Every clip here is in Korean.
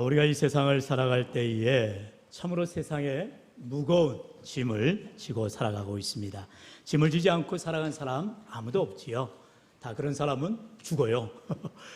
우리가 이 세상을 살아갈 때에 참으로 세상에 무거운 짐을 지고 살아가고 있습니다. 짐을 지지 않고 살아간 사람 아무도 없지요. 다 그런 사람은 죽어요.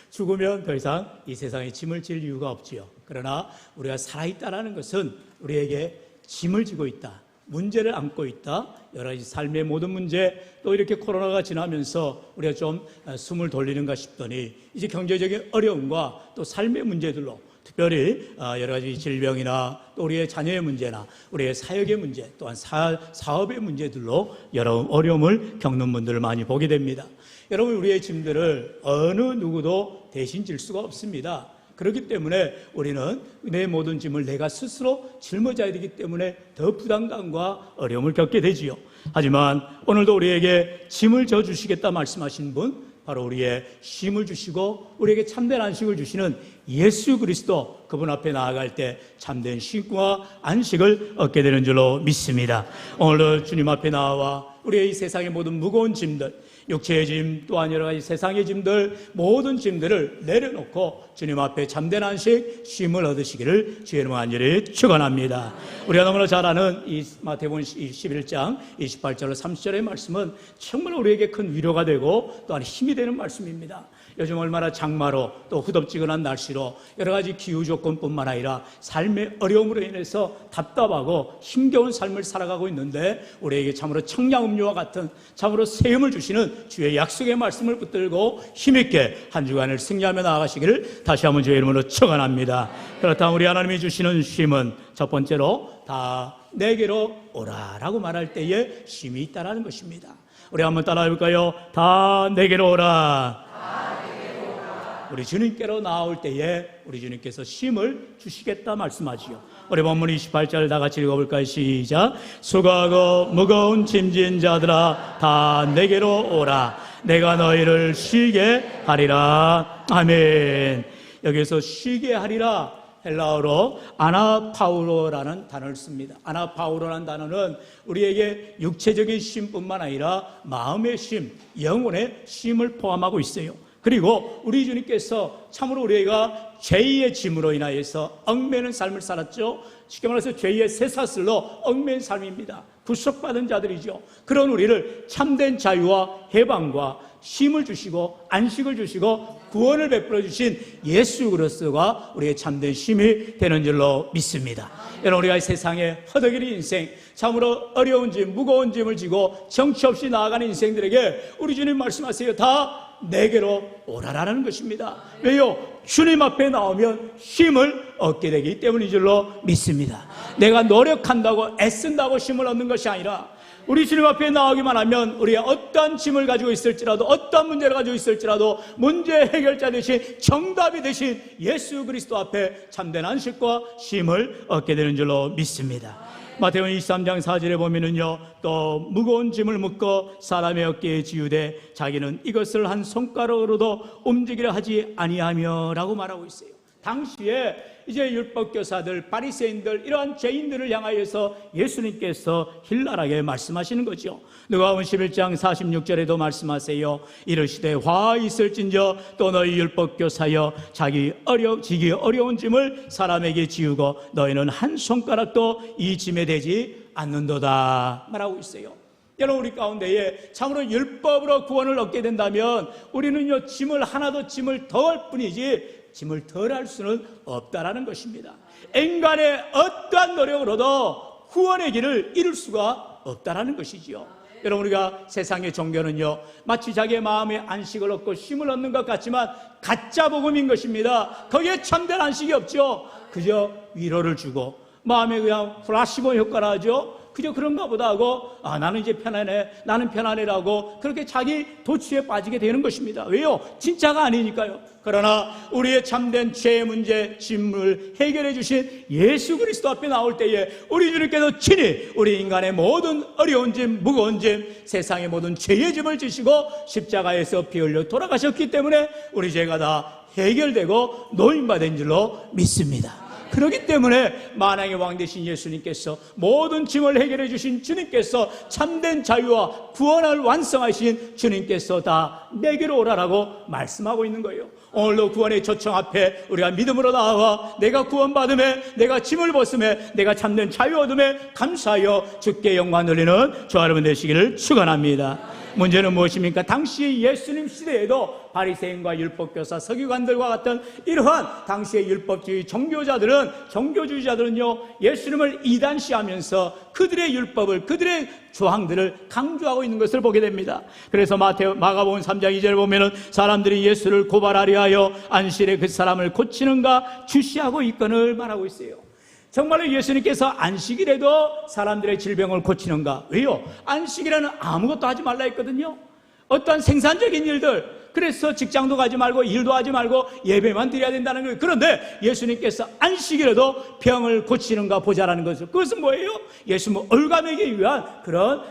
죽으면 더 이상 이 세상에 짐을 질 이유가 없지요. 그러나 우리가 살아있다는 것은 우리에게 짐을 지고 있다, 문제를 안고 있다, 여러 가지 삶의 모든 문제, 또 이렇게 코로나가 지나면서 우리가 좀 숨을 돌리는가 싶더니 이제 경제적인 어려움과 또 삶의 문제들로, 특별히 여러 가지 질병이나 또 우리의 자녀의 문제나 우리의 사역의 문제, 또한 사업의 문제들로 여러 어려움을 겪는 분들을 많이 보게 됩니다. 여러분, 우리의 짐들을 어느 누구도 대신 질 수가 없습니다. 그렇기 때문에 우리는 내 모든 짐을 내가 스스로 짊어져야 되기 때문에 더 부담감과 어려움을 겪게 되지요. 하지만 오늘도 우리에게 짐을 져주시겠다 말씀하신 분, 바로 우리의 쉼을 주시고 우리에게 참된 안식을 주시는 예수 그리스도, 그분 앞에 나아갈 때 참된 쉼과 안식을 얻게 되는 줄로 믿습니다. 오늘도 주님 앞에 나와 우리의 이 세상의 모든 무거운 짐들, 육체의 짐, 또한 여러 가지 세상의 짐들, 모든 짐들을 내려놓고 주님 앞에 참된 안식, 쉼을 얻으시기를 주의 이름으로 간절히 축원합니다. 우리가 너무나 잘 아는 이 마태복음 11장 28절로 30절의 말씀은 정말 우리에게 큰 위로가 되고 또한 힘이 되는 말씀입니다. 요즘 얼마나 장마로 또 후덥지근한 날씨로 여러 가지 기후 조건뿐만 아니라 삶의 어려움으로 인해서 답답하고 힘겨운 삶을 살아가고 있는데, 우리에게 참으로 청량음료와 같은 참으로 세움을 주시는 주의 약속의 말씀을 붙들고 힘있게 한 주간을 승리하며 나아가시기를 다시 한번 주의 이름으로 축원합니다. 그렇다면 우리 하나님이 주시는 쉼은 첫 번째로 다 내게로 오라라고 말할 때에 쉼이 있다는 것입니다. 우리 한번 따라해 볼까요? 다 내게로 오라. 우리 주님께로 나올 때에 우리 주님께서 쉼을 주시겠다 말씀하지요. 우리 본문 28절 다 같이 읽어볼까요? 시작. 수고하고 무거운 짐진 자들아 다 내게로 오라. 내가 너희를 쉬게 하리라. 아멘. 여기서 쉬게 하리라, 헬라어로 아나파우로라는 단어를 씁니다. 아나파우로라는 단어는 우리에게 육체적인 쉼뿐만 아니라 마음의 쉼, 영혼의 쉼을 포함하고 있어요. 그리고 우리 주님께서 참으로 우리가 죄의 짐으로 인하여서 얽매는 삶을 살았죠. 쉽게 말해서 죄의 쇠사슬로 얽매인 삶입니다. 구속받은 자들이죠. 그런 우리를 참된 자유와 해방과 쉼을 주시고 안식을 주시고 구원을 베풀어 주신 예수 그리스도가 우리의 참된 쉼이 되는 줄로 믿습니다. 여러분, 우리가 이 세상에 허덕이는 인생, 참으로 어려운 짐, 무거운 짐을 지고 정치 없이 나아가는 인생들에게 우리 주님 말씀하세요. 다 내게로 오라라는 것입니다. 왜요? 주님 앞에 나오면 쉼을 얻게 되기 때문인 줄로 믿습니다. 내가 노력한다고 애쓴다고 쉼을 얻는 것이 아니라 우리 주님 앞에 나오기만 하면 우리의 어떠한 짐을 가지고 있을지라도, 어떠한 문제를 가지고 있을지라도 문제 해결자 대신, 정답이 대신 예수 그리스도 앞에 참된 안식과 쉼을 얻게 되는 줄로 믿습니다. 마태복음 23장 4절에 보면은요, 또 무거운 짐을 묶어 사람의 어깨에 지우되 자기는 이것을 한 손가락으로도 움직이려 하지 아니하며 라고 말하고 있어요. 당시에 이제 율법교사들, 바리새인들, 이러한 죄인들을 향하여서 예수님께서 힐날하게 말씀하시는 거죠. 누가복음 11장 46절에도 말씀하세요. 이르시되 화 있을진저 또 너희 율법교사여 지기 어려운 짐을 사람에게 지우고 너희는 한 손가락도 이 짐에 대지 않는도다 말하고 있어요. 여러분, 우리 가운데에 참으로 율법으로 구원을 얻게 된다면 우리는요, 짐을 하나도 짐을 더할 뿐이지 짐을 덜할 수는 없다라는 것입니다. 인간의 어떠한 노력으로도 구원의 길을 이룰 수가 없다라는 것이지요. 여러분, 우리가 세상의 종교는요, 마치 자기의 마음의 안식을 얻고 쉼을 얻는 것 같지만 가짜 복음인 것입니다. 거기에 참된 안식이 없죠. 그저 위로를 주고 마음에 그냥 플라시보 효과라 하죠. 그저 그런가 보다 하고 나는 이제 편안해, 나는 편안해라고 그렇게 자기 도취에 빠지게 되는 것입니다. 왜요? 진짜가 아니니까요. 그러나 우리의 참된 죄의 문제, 짐을 해결해 주신 예수 그리스도 앞에 나올 때에 우리 주님께서 친히 우리 인간의 모든 어려운 짐, 무거운 짐, 세상의 모든 죄의 짐을 지시고 십자가에서 피 흘려 돌아가셨기 때문에 우리 죄가 다 해결되고 노인받은 줄로 믿습니다. 그렇기 때문에 만왕의 왕 되신 예수님께서, 모든 짐을 해결해 주신 주님께서, 참된 자유와 구원을 완성하신 주님께서 다 내게로 오라라고 말씀하고 있는 거예요. 오늘도 구원의 초청 앞에 우리가 믿음으로 나와 내가 구원받음에, 내가 짐을 벗음에, 내가 참된 자유 얻음에 감사하여 주께 영광 돌리는 저와 여러분 되시기를 축원합니다. 문제는 무엇입니까? 당시 예수님 시대에도 바리새인과 율법교사, 서기관들과 같은 이러한 당시의 율법주의 종교주의자들은요, 예수님을 이단시하면서 그들의 율법을, 그들의 조항들을 강조하고 있는 것을 보게 됩니다. 그래서 마가복음 3장 2절을 보면은 사람들이 예수를 고발하려 하여 안식일에 그 사람을 고치는가 주시하고 있거늘 말하고 있어요. 정말로 예수님께서 안식일에도 사람들의 질병을 고치는가? 왜요? 안식일에는 아무것도 하지 말라 했거든요. 어떠한 생산적인 일들, 그래서 직장도 가지 말고 일도 하지 말고 예배만 드려야 된다는 거예요. 그런데 예수님께서 안식일에도 병을 고치는가 보자라는 것을, 그것은 뭐예요? 예수님을 올가매기 위한 그런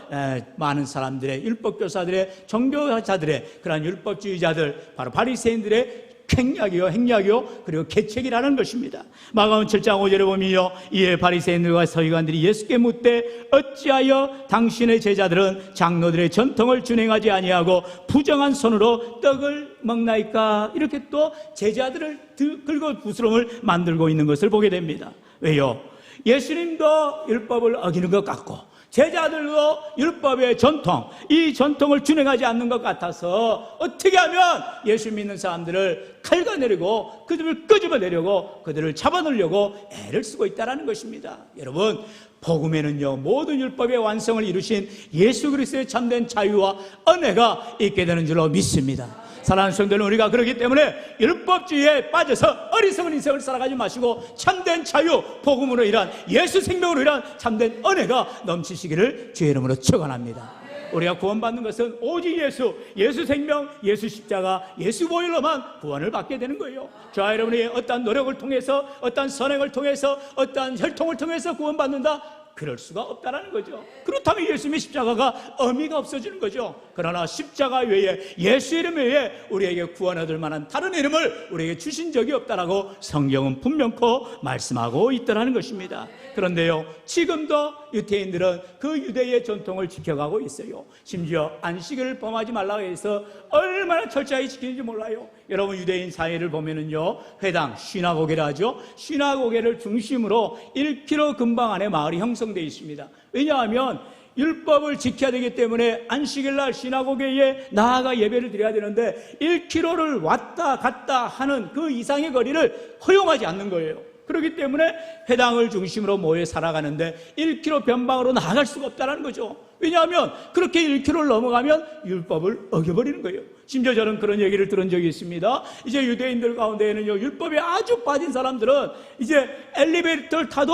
많은 사람들의, 율법교사들의, 종교자들의, 그런 율법주의자들, 바로 바리새인들의 행약이요 그리고 계책이라는 것입니다. 마가복음 7장 5절에 보면요, 이에 바리새인들과 서기관들이 예수께 묻되 어찌하여 당신의 제자들은 장로들의 전통을 준행하지 아니하고 부정한 손으로 떡을 먹나이까? 이렇게 또 제자들을 긁어부스럼을 만들고 있는 것을 보게 됩니다. 왜요? 예수님도 율법을 어기는 것 같고 제자들도 율법의 전통, 이 전통을 준행하지 않는 것 같아서 어떻게 하면 예수 믿는 사람들을 갉아내리고 그들을 끄집어내려고, 그들을 잡아놓으려고 애를 쓰고 있다는 것입니다. 여러분, 복음에는요, 모든 율법의 완성을 이루신 예수 그리스도의 참된 자유와 은혜가 있게 되는 줄로 믿습니다. 사랑하는 성도는, 우리가 그렇기 때문에 율법주의에 빠져서 어리석은 인생을 살아가지 마시고 참된 자유, 복음으로 인한, 예수 생명으로 인한 참된 은혜가 넘치시기를 주의 이름으로 축원합니다. 우리가 구원받는 것은 오직 예수 생명, 예수 십자가, 예수 보혈로만 구원을 받게 되는 거예요. 저와 여러분이 어떠한 노력을 통해서, 어떠한 선행을 통해서, 어떠한 혈통을 통해서 구원받는다? 그럴 수가 없다는 거죠. 그렇다면 예수님의 십자가가 의미가 없어지는 거죠. 그러나 십자가 외에, 예수 이름 외에 우리에게 구원 얻을 만한 다른 이름을 우리에게 주신 적이 없다라고 성경은 분명코 말씀하고 있다는 것입니다. 그런데요, 지금도 유대인들은 그 유대의 전통을 지켜가고 있어요. 심지어 안식일을 범하지 말라고 해서 얼마나 철저하게 지키는지 몰라요. 여러분, 유대인 사회를 보면은요, 회당, 시나고게를 하죠. 시나고게를 중심으로 1km 근방 안에 마을이 형성되어 있습니다. 왜냐하면 율법을 지켜야 되기 때문에 안식일날 시나고게에 나아가 예배를 드려야 되는데 1km를 왔다 갔다 하는 그 이상의 거리를 허용하지 않는 거예요. 그렇기 때문에 회당을 중심으로 모여 살아가는데 1km 변방으로 나아갈 수가 없다는 거죠. 왜냐하면 그렇게 1km를 넘어가면 율법을 어겨버리는 거예요. 심지어 저는 그런 얘기를 들은 적이 있습니다. 이제 유대인들 가운데에는요, 율법에 아주 빠진 사람들은 이제 엘리베이터를 타도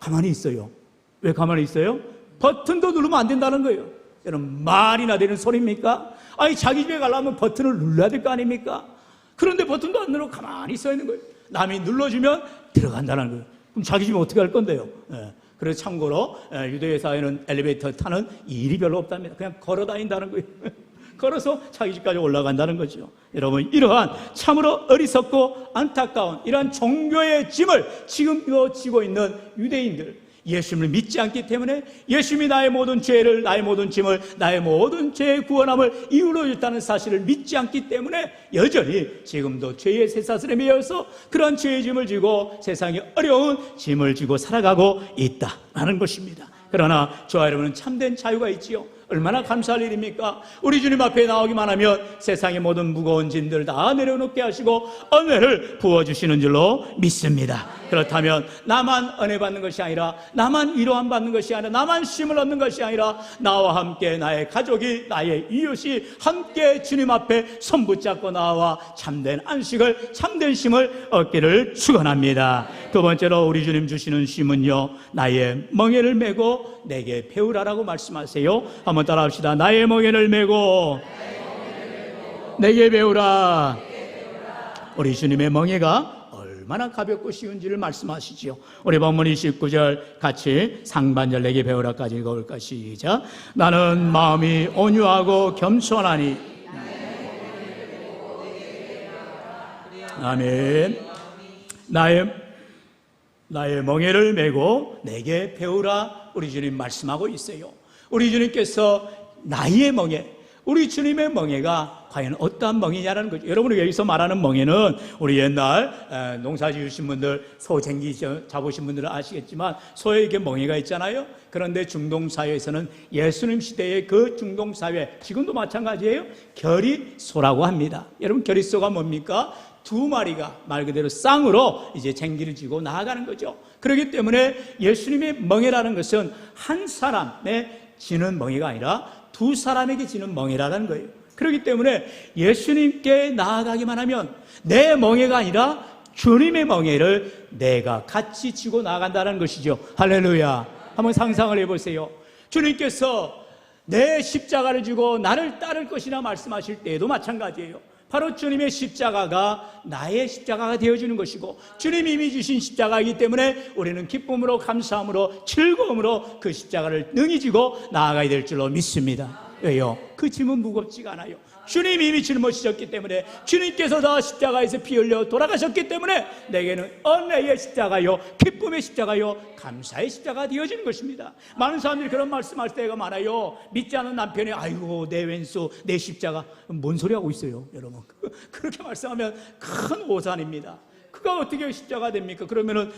가만히 있어요. 왜 가만히 있어요? 버튼도 누르면 안 된다는 거예요. 여러분, 말이나 되는 소리입니까? 아니, 자기 집에 가려면 버튼을 눌러야 될 거 아닙니까? 그런데 버튼도 안 누르고 가만히 서 있는 거예요. 남이 눌러주면 들어간다는 거예요. 그럼 자기 집에 어떻게 할 건데요? 그래서 참고로 유대인 사회는 엘리베이터 타는 일이 별로 없답니다. 그냥 걸어 다닌다는 거예요. 걸어서 자기 집까지 올라간다는 거죠. 여러분, 이러한 참으로 어리석고 안타까운 이러한 종교의 짐을 지금도 지고 있는 유대인들, 예수님을 믿지 않기 때문에, 예수님이 나의 모든 죄를, 나의 모든 짐을, 나의 모든 죄의 구원함을 이유로 줬다는 사실을 믿지 않기 때문에 여전히 지금도 죄의 쇠사슬에 매여서 그런 죄의 짐을 지고 세상에 어려운 짐을 지고 살아가고 있다라는 것입니다. 그러나 저와 여러분은 참된 자유가 있지요. 얼마나 감사할 일입니까? 우리 주님 앞에 나오기만 하면 세상의 모든 무거운 짐들 다 내려놓게 하시고 은혜를 부어주시는 줄로 믿습니다. 그렇다면 나만 은혜 받는 것이 아니라, 나만 위로함 받는 것이 아니라, 나만 쉼을 얻는 것이 아니라, 나와 함께 나의 가족이, 나의 이웃이 함께 주님 앞에 손 붙잡고 나와 참된 안식을, 참된 쉼을 얻기를 축원합니다. 두 번째로 우리 주님 주시는 쉼은요, 나의 멍에를 메고 내게 배우라라고 말씀하세요. 한번 따라합시다. 나의 멍에를 메고 내게 배우라. 우리 주님의 멍에가 얼마나 가볍고 쉬운지를 말씀하시죠. 우리 본문 29절 같이 상반절 내게 배우라까지 읽어볼까? 시작. 나는 마음이 온유하고 겸손하니. 아멘. 나의 멍에를 메고 내게 배우라. 우리 주님 말씀하고 있어요. 우리 주님께서 나의 멍에, 우리 주님의 멍에가 과연 어떠한 멍이냐는 거죠. 여러분이 여기서 말하는 멍에는 우리 옛날 농사 지으신 분들, 소 쟁기 잡으신 분들은 아시겠지만 소에 이렇게 멍에가 있잖아요. 그런데 중동사회에서는 예수님 시대의 그 중동사회, 지금도 마찬가지예요. 결의소라고 합니다. 여러분, 결의소가 뭡니까? 두 마리가 말 그대로 쌍으로 이제 쟁기를 지고 나아가는 거죠. 그렇기 때문에 예수님의 멍에라는 것은 한 사람의 지는 멍에가 아니라 두 사람에게 지는 멍에라는 거예요. 그렇기 때문에 예수님께 나아가기만 하면 내 멍에가 아니라 주님의 멍에를 내가 같이 지고 나아간다는 것이죠. 할렐루야. 한번 상상을 해보세요. 주님께서 내 십자가를 지고 나를 따를 것이라 말씀하실 때에도 마찬가지예요. 바로 주님의 십자가가 나의 십자가가 되어주는 것이고, 주님이 이미 주신 십자가이기 때문에 우리는 기쁨으로, 감사함으로, 즐거움으로 그 십자가를 능히 지고 나아가야 될 줄로 믿습니다. 왜요? 그 짐은 무겁지가 않아요. 주님이 이미 짊어지셨기 때문에, 주님께서 다 십자가에서 피 흘려 돌아가셨기 때문에 내게는 은혜의 십자가요, 기쁨의 십자가요, 감사의 십자가가 되어지는 것입니다. 많은 사람들이 그런 말씀할 때가 많아요. 믿지 않는 남편이 아이고 내 왼수, 내 십자가. 뭔 소리 하고 있어요, 여러분? 그렇게 말씀하면 큰 오산입니다. 그가 어떻게 십자가 됩니까? 그러면은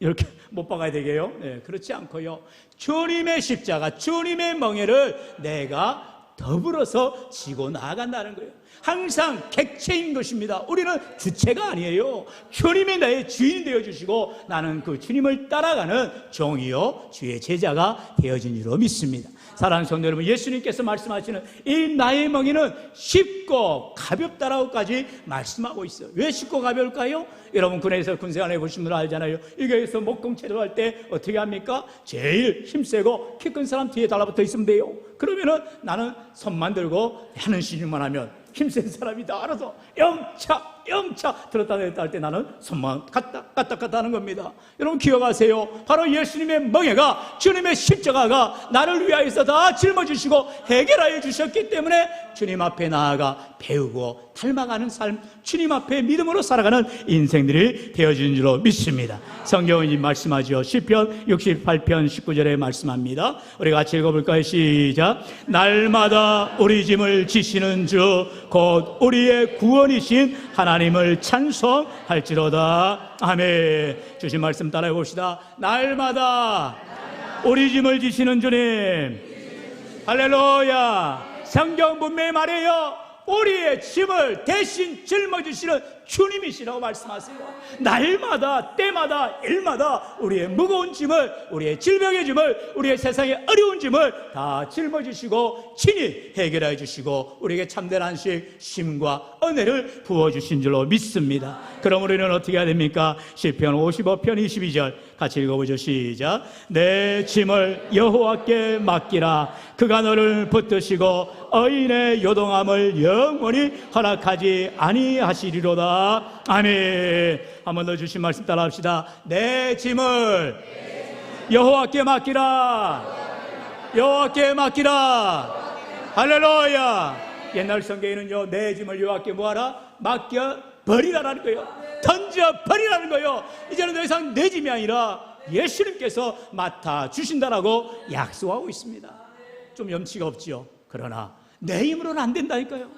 이렇게 못 박아야 되게요? 네, 그렇지 않고요. 주님의 십자가, 주님의 멍에를 내가 더불어서 지고 나아간다는 거예요. 항상 객체인 것입니다. 우리는 주체가 아니에요. 주님이 나의 주인이 되어주시고 나는 그 주님을 따라가는 종이요 주의 제자가 되어진 줄로 믿습니다. 사랑하는 성도 여러분, 예수님께서 말씀하시는 이 나의 멍에는 쉽고 가볍다라고까지 말씀하고 있어요. 왜 쉽고 가벼울까요? 여러분, 군에서 군생활 해보신 분들 알잖아요. 이게에서 목공 체조할 때 어떻게 합니까? 제일 힘세고 키 큰 사람 뒤에 달라붙어 있으면 돼요. 그러면은 나는 손만 들고 하는 시즌만 하면 힘센 사람이 다 알아서 영차 들었다 냈다 할 때 나는 손만 갔다 하는 겁니다. 여러분 기억하세요. 바로 예수님의 멍에가, 주님의 십자가가 나를 위하여서 다 짊어지시고 해결하여 주셨기 때문에 주님 앞에 나아가 배우고 닮아가는 삶, 주님 앞에 믿음으로 살아가는 인생들이 되어지는 줄로 믿습니다. 성경은 말씀하죠. 시편 68편 19절에 말씀합니다. 우리 같이 읽어볼까요? 시작. 날마다 우리 짐을 지시는 주 곧 우리의 구원이신 하나님을 찬송할지로다. 아멘. 주신 말씀 따라해 봅시다. 날마다 우리 짐을 지시는 주님. 할렐루야. 성경 분명히 말해요. 우리의 짐을 대신 짊어지시는 주님이시라고 말씀하세요. 날마다, 때마다, 일마다 우리의 무거운 짐을, 우리의 질병의 짐을, 우리의 세상의 어려운 짐을 다 짊어지시고 친히 해결해 주시고 우리에게 참된 안식, 쉼과 은혜를 부어주신 줄로 믿습니다. 그럼 우리는 어떻게 해야 됩니까? 시편 55편 22절 같이 읽어보죠. 시작. 내 짐을 여호와께 맡기라. 그가 너를 붙드시고 의인의 요동함을 영원히 허락하지 아니하시리로다. 아멘. 한 번 더 주신 말씀 따라합시다. 내 짐을 여호와께 맡기라. 여호와께 맡기라. 할렐루야. 옛날 성경에는요, 내 짐을 여호와께 뭐하라? 맡겨 버리라라는 거예요. 던져 버리라는 거예요. 이제는 더 이상 내 짐이 아니라 예수님께서 맡아 주신다라고 약속하고 있습니다. 좀 염치가 없지요. 그러나 내 힘으로는 안 된다니까요.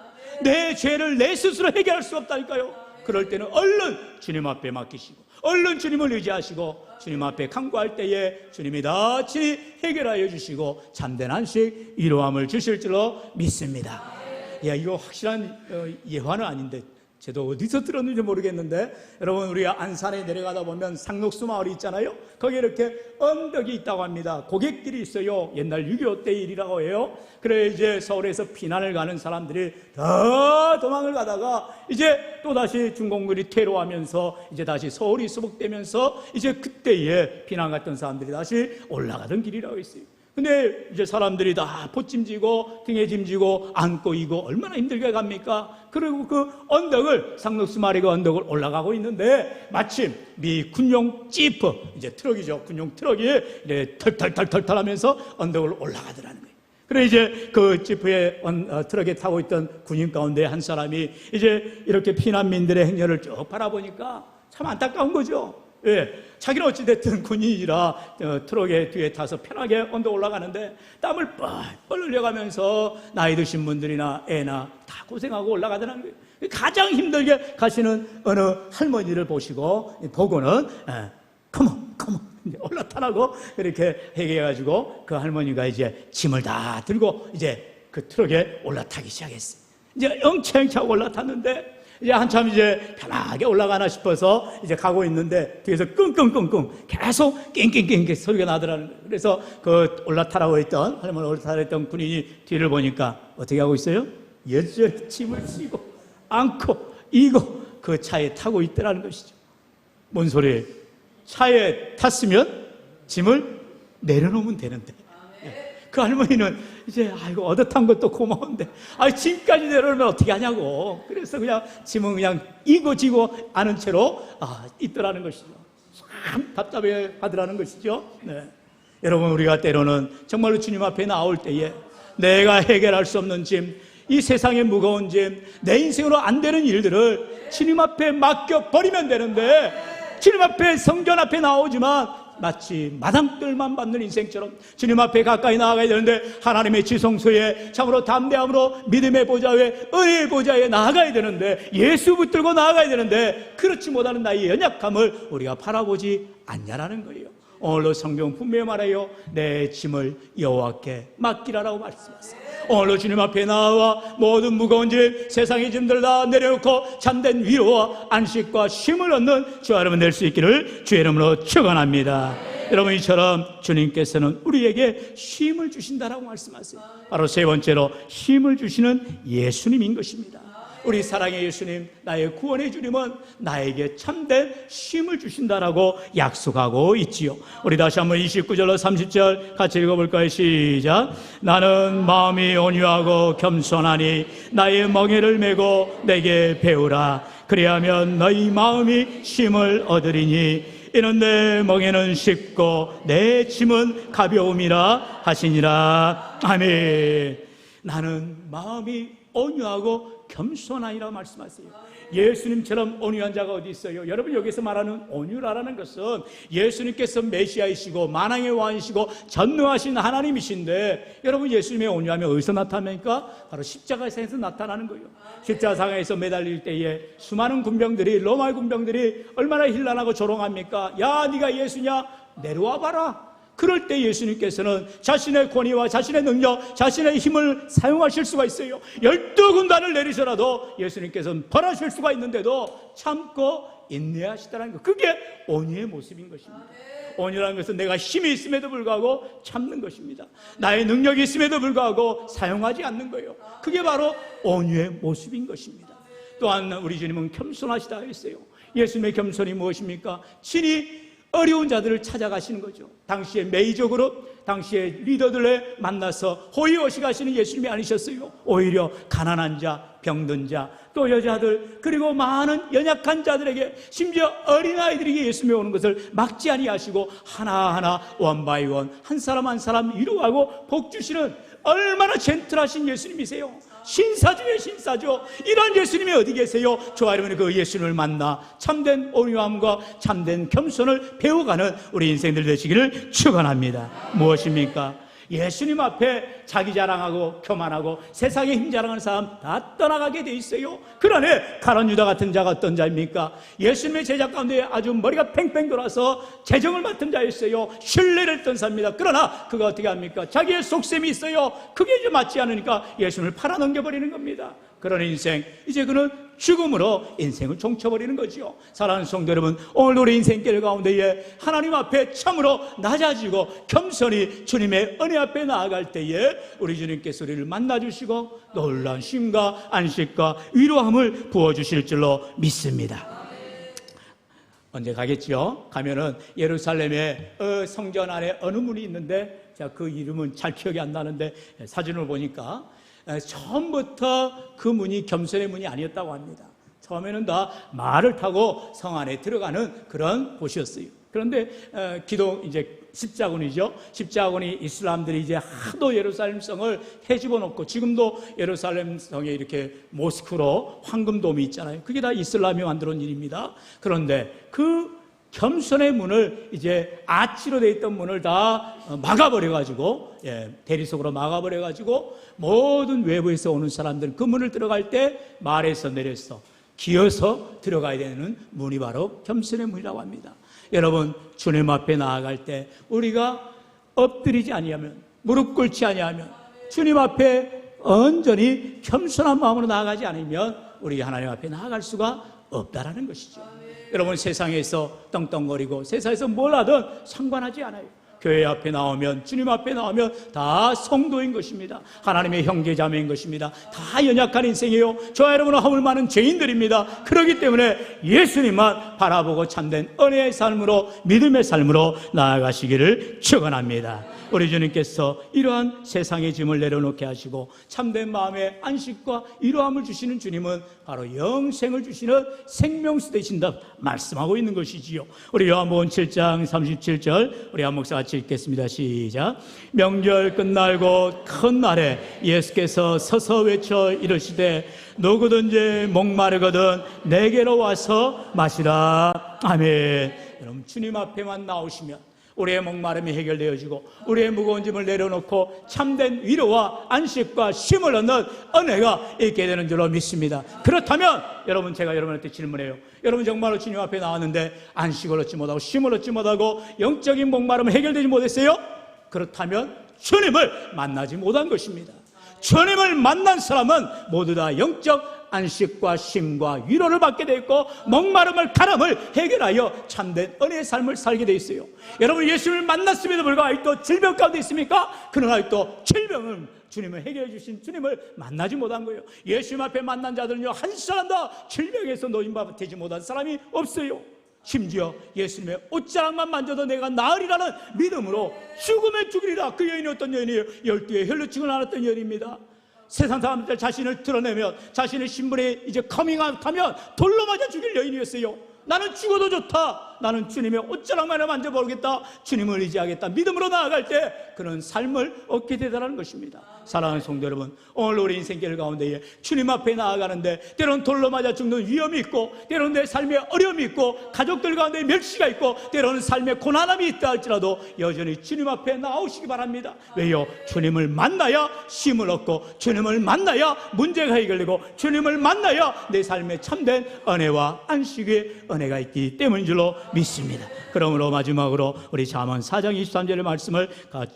내 죄를 내 스스로 해결할 수 없다니까요. 그럴 때는 얼른 주님 앞에 맡기시고 얼른 주님을 의지하시고 주님 앞에 간구할 때에 주님이 다 친히 해결하여 주시고 참된 안식, 위로함을 주실 줄로 믿습니다. 야, 이거 확실한 예화는 아닌데 저도 어디서 들었는지 모르겠는데, 여러분, 우리 안산에 내려가다 보면 상록수 마을이 있잖아요. 거기에 이렇게 언덕이 있다고 합니다. 고객들이 있어요. 옛날 6.25 때 일이라고 해요. 그래 이제 서울에서 피난을 가는 사람들이 다 도망을 가다가 이제 또다시 중공군이 퇴로하면서 이제 다시 서울이 수복되면서 이제 그때에 피난 갔던 사람들이 다시 올라가던 길이라고 했어요. 근데 이제 사람들이 다 포짐지고 등에 짐지고 안고 이고 얼마나 힘들게 갑니까? 그리고 그 언덕을, 상록수 마을의 언덕을 올라가고 있는데 마침 미 군용 지프, 이제 트럭이죠. 군용 트럭이 이제 털털털털 하면서 언덕을 올라가더라는 거예요. 그래 이제 그 지프에 트럭에 타고 있던 군인 가운데 한 사람이 이제 이렇게 피난민들의 행렬을 쭉 바라보니까 참 안타까운 거죠. 예, 자기는 어찌됐든 군인이라 트럭에 뒤에 타서 편하게 언덕 올라가는데 땀을 뻘뻘 흘려가면서 나이 드신 분들이나 애나 다 고생하고 올라가더라는 거예요. 가장 힘들게 가시는 어느 할머니를 보고는 컴온 올라타라고 이렇게 얘기해가지고 그 할머니가 이제 짐을 다 들고 이제 그 트럭에 올라타기 시작했어요. 이제 영창하고 올라탔는데 이제 한참 이제 편하게 올라가나 싶어서 이제 가고 있는데 뒤에서 끙끙끙끙 계속 낑낑낑 소리가 나더라는 거예요. 그래서 그 올라타라고 했던 할머니 올라타라고 했던 군인이 뒤를 보니까 어떻게 하고 있어요? 여전히 짐을 지고 안고 이고 그 차에 타고 있더라는 것이죠. 뭔 소리예요? 차에 탔으면 짐을 내려놓으면 되는데 그 할머니는 이제 아이고 얻어탄 것도 고마운데 짐까지 내려놓으면 어떻게 하냐고. 그래서 그냥 짐은 그냥 이고 지고 아는 채로 있더라는 것이죠. 참 답답해 하더라는 것이죠. 네. 여러분, 우리가 때로는 정말로 주님 앞에 나올 때에 내가 해결할 수 없는 짐, 이 세상의 무거운 짐, 내 인생으로 안 되는 일들을 주님 앞에 맡겨버리면 되는데 주님 앞에 성전 앞에 나오지만 마치 마당들만 받는 인생처럼 주님 앞에 가까이 나아가야 되는데 하나님의 지성소에 참으로 담대함으로 믿음의 보좌에 은혜의 보좌에 나아가야 되는데 예수 붙들고 나아가야 되는데 그렇지 못하는 나의 연약함을 우리가 바라보지 않냐라는 거예요. 오늘도 성경 분명히 말해요. 내 짐을 여호와께 맡기라라고 말씀하세요. 오늘도 주님 앞에 나와 모든 무거운 짐, 세상의 짐들 다 내려놓고 참된 위로와 안식과 쉼을 얻는 저와 여러분 될 수 있기를 주의 이름으로 축원합니다. 여러분, 이처럼 주님께서는 우리에게 쉼을 주신다라고 말씀하세요. 바로 세 번째로 쉼을 주시는 예수님인 것입니다. 우리 사랑의 예수님, 나의 구원의 주님은 나에게 참된 쉼을 주신다라고 약속하고 있지요. 우리 다시 한번 29절로 30절 같이 읽어볼까요? 시작. 나는 마음이 온유하고 겸손하니 나의 멍에를 메고 내게 배우라. 그리하면 너희 마음이 쉼을 얻으리니 이는 내 멍에는 쉽고 내 짐은 가벼움이라 하시니라. 아멘. 나는 마음이 온유하고 겸손하니라 말씀하세요. 예수님처럼 온유한 자가 어디 있어요? 여러분, 여기서 말하는 온유라는 것은 예수님께서 메시아이시고 만왕의 왕이시고 전능하신 하나님이신데 여러분, 예수님의 온유함이 어디서 나타납니까? 바로 십자가에서 나타나는 거예요. 십자가상에서 매달릴 때에 수많은 군병들이, 로마의 군병들이 얼마나 힐난하고 조롱합니까? 야, 네가 예수냐? 내려와 봐라. 그럴 때 예수님께서는 자신의 권위와 자신의 능력, 자신의 힘을 사용하실 수가 있어요. 12군단을 내리셔라도 예수님께서는 벌하실 수가 있는데도 참고 인내하시다는 것, 그게 온유의 모습인 것입니다. 온유라는 것은 내가 힘이 있음에도 불구하고 참는 것입니다. 나의 능력이 있음에도 불구하고 사용하지 않는 거예요. 그게 바로 온유의 모습인 것입니다. 또한 우리 주님은 겸손하시다 했어요. 예수님의 겸손이 무엇입니까? 친히 어려운 자들을 찾아가시는 거죠. 당시에 메이저 그룹, 당시에 리더들을 만나서 호의호식하시는 예수님이 아니셨어요. 오히려 가난한 자, 병든 자, 또 여자들, 그리고 많은 연약한 자들에게, 심지어 어린아이들에게 예수님이 오는 것을 막지 아니하시고 하나하나 원바이 원, 한 사람 한 사람 위로하고 복 주시는 얼마나 젠틀하신 예수님이세요. 신사주의 신사죠. 이런 예수님이 어디 계세요? 저와 여러분이 그 예수님을 만나 참된 온유함과 참된 겸손을 배워가는 우리 인생들 되시기를 축원합니다. 무엇입니까? 예수님 앞에 자기 자랑하고 교만하고 세상에 힘 자랑하는 사람 다 떠나가게 돼 있어요. 그러네 가룟 유다 같은 자가 어떤 자입니까? 예수님의 제자 가운데 아주 머리가 팽팽 돌아서 재정을 맡은 자였어요. 신뢰를 했던 사람입니다. 그러나 그가 어떻게 합니까? 자기의 속셈이 있어요. 그게 이제 맞지 않으니까 예수님을 팔아넘겨버리는 겁니다. 그런 인생, 이제 그는 죽음으로 인생을 종쳐버리는 거지요. 사랑하는 성도 여러분, 오늘 우리 인생길 가운데에 하나님 앞에 참으로 낮아지고 겸손히 주님의 은혜 앞에 나아갈 때에 우리 주님께서 우리를 만나주시고 놀라운 쉼과 안식과 위로함을 부어주실 줄로 믿습니다. 언제 가겠죠? 가면은 예루살렘의 성전 안에 어느 문이 있는데, 자, 그 이름은 잘 기억이 안 나는데 사진을 보니까 처음부터 그 문이 겸손의 문이 아니었다고 합니다. 처음에는 다 말을 타고 성 안에 들어가는 그런 곳이었어요. 그런데 이제 십자군이죠. 십자군이 이슬람들이 이제 하도 예루살렘 성을 해집어 놓고, 지금도 예루살렘 성에 이렇게 모스크로 황금돔이 있잖아요. 그게 다 이슬람이 만들어온 일입니다. 그런데 그 겸손의 문을 이제 아치로 되어 있던 문을 다 막아버려가지고, 대리 속으로 막아버려가지고 모든 외부에서 오는 사람들 그 문을 들어갈 때 말에서 내려서 기어서 들어가야 되는 문이 바로 겸손의 문이라고 합니다. 여러분, 주님 앞에 나아갈 때 우리가 엎드리지 아니하면, 무릎 꿇지 아니하면, 주님 앞에 온전히 겸손한 마음으로 나아가지 않으면 우리 하나님 앞에 나아갈 수가 없다라는 것이죠. 여러분, 세상에서 떵떵거리고 세상에서 뭘 하든 상관하지 않아요. 교회 앞에 나오면, 주님 앞에 나오면 다 성도인 것입니다. 하나님의 형제자매인 것입니다. 다 연약한 인생이에요. 저와 여러분은 허물 많은 죄인들입니다. 그렇기 때문에 예수님만 바라보고 참된 은혜의 삶으로, 믿음의 삶으로 나아가시기를 축원합니다. 우리 주님께서 이러한 세상의 짐을 내려놓게 하시고 참된 마음의 안식과 이로함을 주시는 주님은 바로 영생을 주시는 생명수 되신다 말씀하고 있는 것이지요. 우리 요한복음 7장 37절 우리 한 목사 같이 읽겠습니다. 시작. 명절 끝날 곧 큰 날에 예수께서 서서 외쳐 이르시되 누구든지 목마르거든 내게로 와서 마시라. 아멘. 여러분, 주님 앞에만 나오시면 우리의 목마름이 해결되어지고 우리의 무거운 짐을 내려놓고 참된 위로와 안식과 쉼을 얻는 은혜가 있게 되는 줄로 믿습니다. 그렇다면 여러분, 제가 여러분한테 질문해요. 여러분 정말로 주님 앞에 나왔는데 안식을 얻지 못하고 쉼을 얻지 못하고 영적인 목마름을 해결되지 못했어요? 그렇다면 주님을 만나지 못한 것입니다. 주님을 만난 사람은 모두 다 영적 안식과 쉼과 위로를 받게 되어 있고 목마름을 가람을 해결하여 참된 은혜의 삶을 살게 되어 있어요. 여러분, 예수님을 만났음에도 불구하고 또 질병 가운데 있습니까? 그러나 또 질병을 주님을 해결해 주신 주님을 만나지 못한 거예요. 예수님 앞에 만난 자들은요, 한 사람도 질병에서 노인받지 못한 사람이 없어요. 심지어 예수님의 옷자락만 만져도 내가 나으리라는 믿음으로 죽으면 죽으리라. 그 여인이 어떤 여인이에요? 12의 혈루증을 앓았던 여인입니다. 세상 사람들 자신을 드러내면, 자신의 신분에 이제 커밍아웃하면 돌로 맞아 죽일 여인이었어요. 나는 죽어도 좋다. 나는 주님의 옷자락만을 만져보겠다. 주님을 의지하겠다. 믿음으로 나아갈 때 그런 삶을 얻게 되다라는 것입니다. 사랑하는 성도 여러분, 오늘 우리 인생길 가운데에 주님 앞에 나아가는데 때로는 돌로 맞아 죽는 위험이 있고, 때로는 내 삶에 어려움이 있고, 가족들 가운데 멸시가 있고, 때로는 삶에 고난함이 있다 할지라도 여전히 주님 앞에 나오시기 바랍니다. 왜요? 주님을 만나야 쉼을 얻고, 주님을 만나야 문제가 해결되고, 주님을 만나야 내 삶에 참된 은혜와 안식의 은혜가 있기 때문인 줄로 믿습니다. 그러므로 마지막으로 우리 잠언 4장 23절의 말씀을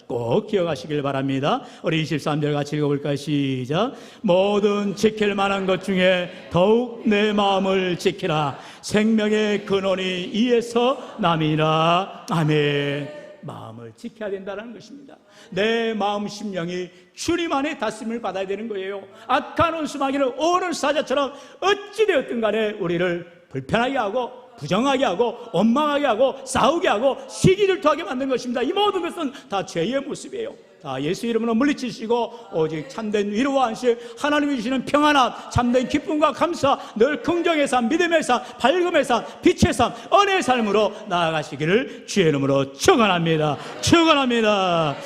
꼭 기억하시길 바랍니다. 우리 23절 같이 읽어볼까요? 시작. 모든 지킬 만한 것 중에 더욱 내 마음을 지키라. 생명의 근원이 이에서 남이라. 아멘. 마음을 지켜야 된다는 것입니다. 내 마음 심령이 주님 안에 다스림을 받아야 되는 거예요. 악한 원수마귀는 오는 사자처럼 어찌되었든 간에 우리를 불편하게 하고 부정하게 하고 원망하게 하고 싸우게 하고 시기질투하게 만든 것입니다. 이 모든 것은 다 죄의 모습이에요. 다 예수 이름으로 물리치시고 오직 참된 위로와 안식, 하나님이 주시는 평안함, 참된 기쁨과 감사, 늘 긍정의 삶, 믿음의 삶, 밝음의 삶, 빛의 삶, 은혜의 삶으로 나아가시기를 주의 이름으로 축원합니다. 축원합니다.